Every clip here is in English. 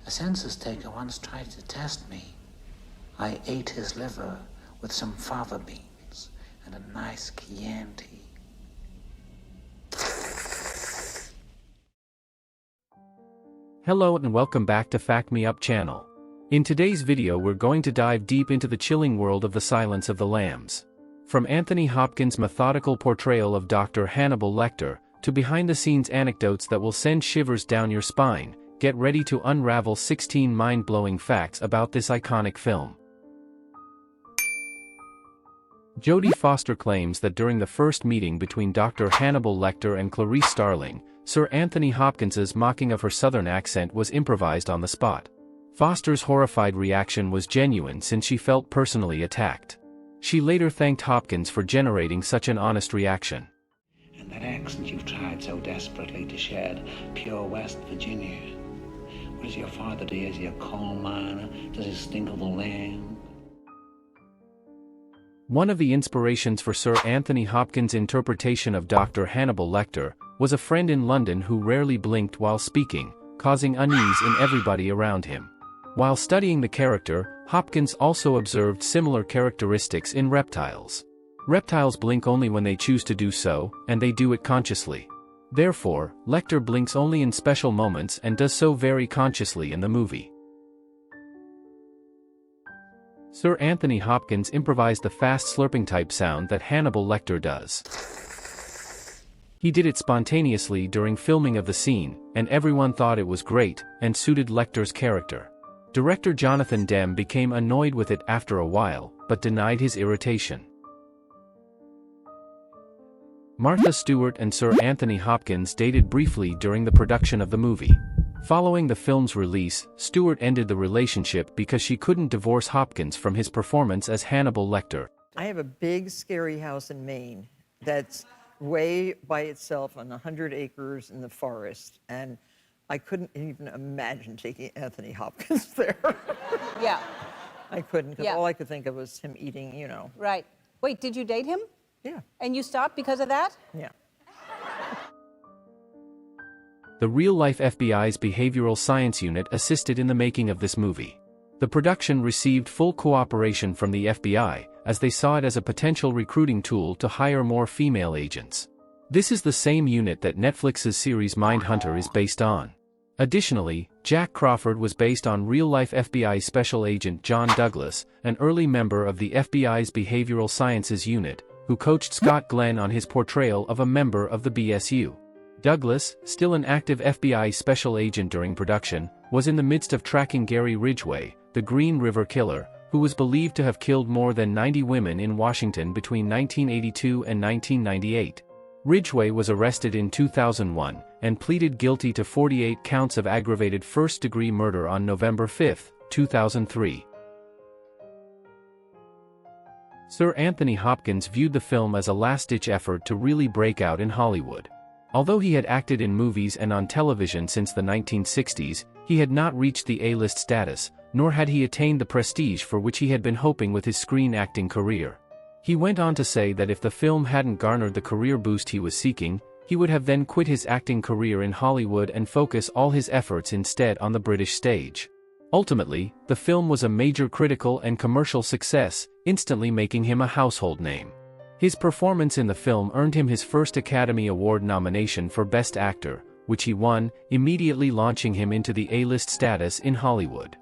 A census taker once tried to test me. I ate his liver with some fava beans and a nice Chianti. Hello and welcome back to Fact Me Up channel. In today's video we're going to dive deep into the chilling world of The Silence of the Lambs. From Anthony Hopkins' methodical portrayal of Dr. Hannibal Lecter, to behind-the-scenes anecdotes that will send shivers down your spine, get ready to unravel 16 mind-blowing facts about this iconic film. Jodie Foster claims that during the first meeting between Dr. Hannibal Lecter and Clarice Starling, Sir Anthony Hopkins's mocking of her southern accent was improvised on the spot. Foster's horrified reaction was genuine since she felt personally attacked. She later thanked Hopkins for generating such an honest reaction. And that accent you've tried so desperately to shed, pure West Virginia. What does your father do? Is he a coal miner? Does he stink of the land? One of the inspirations for Sir Anthony Hopkins' interpretation of Dr. Hannibal Lecter was a friend in London who rarely blinked while speaking, causing unease in everybody around him. While studying the character, Hopkins also observed similar characteristics in reptiles. Reptiles blink only when they choose to do so, and they do it consciously. Therefore, Lecter blinks only in special moments and does so very consciously in the movie. Sir Anthony Hopkins improvised the fast slurping type sound that Hannibal Lecter does. He did it spontaneously during filming of the scene, and everyone thought it was great, and suited Lecter's character. Director Jonathan Demme became annoyed with it after a while, but denied his irritation. Martha Stewart and Sir Anthony Hopkins dated briefly during the production of the movie. Following the film's release, Stewart ended the relationship because she couldn't divorce Hopkins from his performance as Hannibal Lecter. I have a big, scary house in Maine that's way by itself on 100 acres in the forest, and I couldn't even imagine taking Anthony Hopkins there. Yeah. I couldn't, because Yeah. all I could think of was him eating, you know. Right. Wait, did you date him? Yeah. And you stopped because of that? Yeah. The real-life FBI's Behavioral Science Unit assisted in the making of this movie. The production received full cooperation from the FBI, as they saw it as a potential recruiting tool to hire more female agents. This is the same unit that Netflix's series Mindhunter is based on. Additionally, Jack Crawford was based on real-life FBI Special Agent John Douglas, an early member of the FBI's Behavioral Sciences Unit, who coached Scott Glenn on his portrayal of a member of the BSU. Douglas, still an active FBI special agent during production, was in the midst of tracking Gary Ridgway, the Green River Killer, who was believed to have killed more than 90 women in Washington between 1982 and 1998. Ridgway was arrested in 2001, and pleaded guilty to 48 counts of aggravated first-degree murder on November 5, 2003. Sir Anthony Hopkins viewed the film as a last-ditch effort to really break out in Hollywood. Although he had acted in movies and on television since the 1960s, he had not reached the A-list status, nor had he attained the prestige for which he had been hoping with his screen acting career. He went on to say that if the film hadn't garnered the career boost he was seeking, he would have then quit his acting career in Hollywood and focus all his efforts instead on the British stage. Ultimately, the film was a major critical and commercial success, instantly making him a household name. His performance in the film earned him his first Academy Award nomination for Best Actor, which he won, immediately launching him into the A-list status in Hollywood.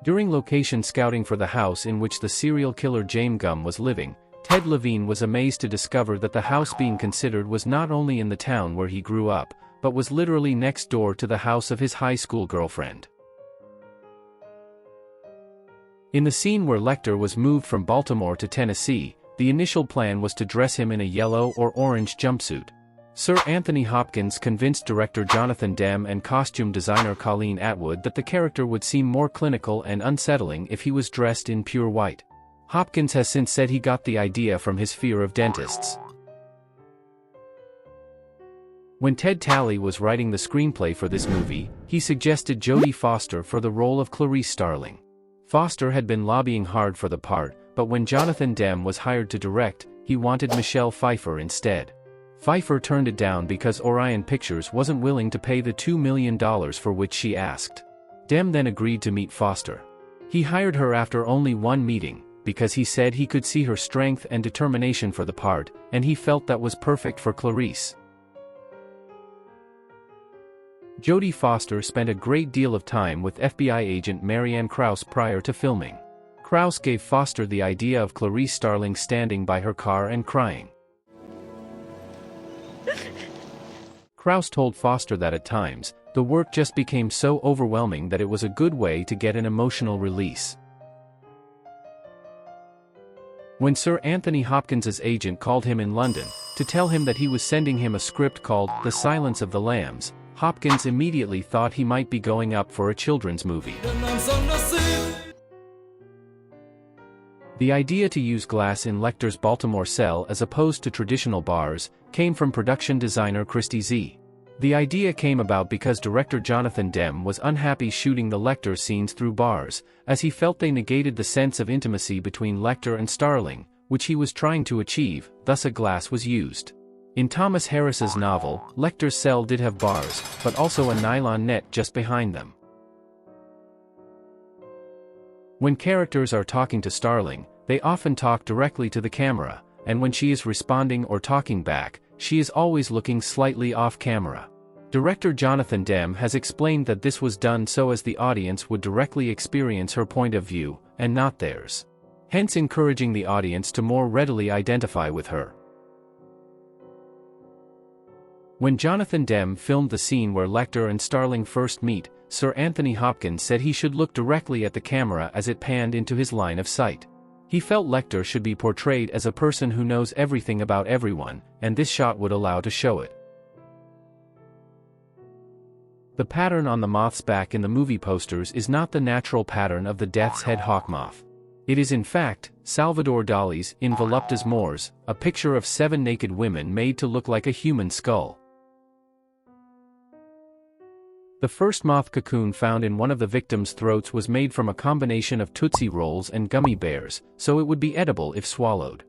During location scouting for the house in which the serial killer James Gumb was living, Ted Levine was amazed to discover that the house being considered was not only in the town where he grew up, but was literally next door to the house of his high school girlfriend. In the scene where Lecter was moved from Baltimore to Tennessee, the initial plan was to dress him in a yellow or orange jumpsuit. Sir Anthony Hopkins convinced director Jonathan Demme and costume designer Colleen Atwood that the character would seem more clinical and unsettling if he was dressed in pure white. Hopkins has since said he got the idea from his fear of dentists. When Ted Talley was writing the screenplay for this movie, he suggested Jodie Foster for the role of Clarice Starling. Foster had been lobbying hard for the part, but when Jonathan Demme was hired to direct, he wanted Michelle Pfeiffer instead. Pfeiffer turned it down because Orion Pictures wasn't willing to pay the $2 million for which she asked. Dem then agreed to meet Foster. He hired her after only one meeting, because he said he could see her strength and determination for the part, and he felt that was perfect for Clarice. Jodie Foster spent a great deal of time with FBI agent Marianne Krauss prior to filming. Krauss gave Foster the idea of Clarice Starling standing by her car and crying. Krauss told Foster that at times, the work just became so overwhelming that it was a good way to get an emotional release. When Sir Anthony Hopkins' agent called him in London to tell him that he was sending him a script called The Silence of the Lambs, Hopkins immediately thought he might be going up for a children's movie. The idea to use glass in Lecter's Baltimore cell as opposed to traditional bars came from production designer Christy Z. The idea came about because director Jonathan Demme was unhappy shooting the Lecter scenes through bars, as he felt they negated the sense of intimacy between Lecter and Starling, which he was trying to achieve, thus a glass was used. In Thomas Harris's novel, Lecter's cell did have bars, but also a nylon net just behind them. When characters are talking to Starling, they often talk directly to the camera, and when she is responding or talking back, she is always looking slightly off camera. Director Jonathan Demme has explained that this was done so as the audience would directly experience her point of view, and not theirs. Hence encouraging the audience to more readily identify with her. When Jonathan Demme filmed the scene where Lecter and Starling first meet, Sir Anthony Hopkins said he should look directly at the camera as it panned into his line of sight. He felt Lecter should be portrayed as a person who knows everything about everyone, and this shot would allow to show it. The pattern on the moth's back in the movie posters is not the natural pattern of the death's head hawk moth. It is in fact, Salvador Dali's In Voluptas Mors, a picture of 7 naked women made to look like a human skull. The first moth cocoon found in one of the victims' throats was made from a combination of Tootsie Rolls and gummy bears, so it would be edible if swallowed.